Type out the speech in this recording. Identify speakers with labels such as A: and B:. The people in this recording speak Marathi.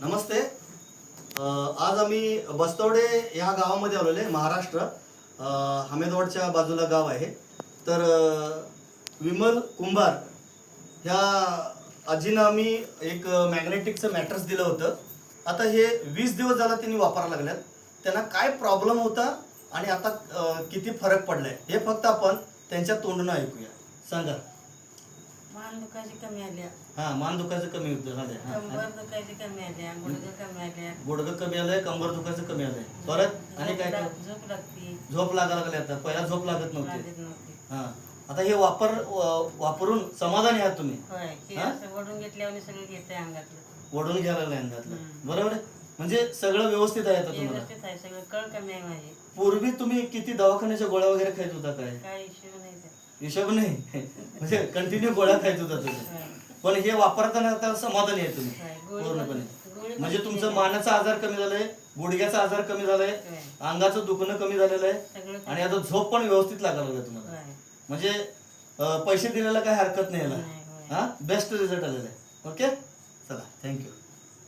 A: नमस्ते. आज आम्ही बस्तवडे ह्या गावामध्ये आलेलो आहे. महाराष्ट्र हमेदवाडच्या बाजूला गाव आहे. तर विमल कुंभार ह्या आजीनं आम्ही एक मॅग्नेटिकचं मॅट्रेस दिलं होतं. आता हे 20 दिवस झाला त्यांनी वापरायला लागल्यात. त्यांना काय प्रॉब्लेम होता आणि आता किती फरक पडलाय हे फक्त आपण त्यांच्या तोंडून ऐकूया. सांगा.
B: मान दुखायची कमी आल्या,
A: हा, मान दुखायचं कमी होतं.
B: कंबर दुखायची कमी आल्या, गुडघे कमी आल्या,
A: गुडघं कमी आलंय, कंबर दुखायचं कमी आलंय. परत आणि काय काय?
B: झोप लागते,
A: झोप लागायला लागली. आता पहिला झोप लागत नव्हती.
B: लागत नव्हती.
A: हा, आता हे वापरून समाधानी आहात तुम्ही.
B: होय, ते
A: हा?
B: असं वडून घेतल्यावर सगळं घेतंय अंगातलं.
A: ओढून घ्यायला लागलं अंगातलं. बरोबर आहे. म्हणजे सगळं व्यवस्थित आहे आता तुम्हाला.
B: व्यवस्थित आहे, सगळं कळ कमी आहे माझी.
A: पूर्वी तुम्ही किती दवाखान्याच्या गोळ्या वगैरे खायत होता काय?
B: काय इश्यू नाही त्यात.
A: हिशोब नाही. म्हणजे कंटिन्यू गोळ्या खायत होता तुम्ही.
B: होय,
A: पण हे वापरताना आता समाधानी आहे तुम्ही
B: होय. गोळी
A: पूर्णपणे.
B: गोळी
A: म्हणजे
B: पण
A: तुमचं
B: दिली.
A: मानाचा आजार कमी झालाय, गुडघ्याचा आजार कमी झालाय,
B: होय.
A: अंगाचं दुखणं कमी झालेलं आहे
B: सगळं
A: आणि आता झोप पण व्यवस्थित लागायला लागलं तुम्हाला.
B: होय.
A: म्हणजे पैसे दिलेला काही हरकत नाही याला.
B: नाही, होय.
A: हा, बेस्ट रिझल्ट आलेला आहे. ओके, चला, थँक्यू.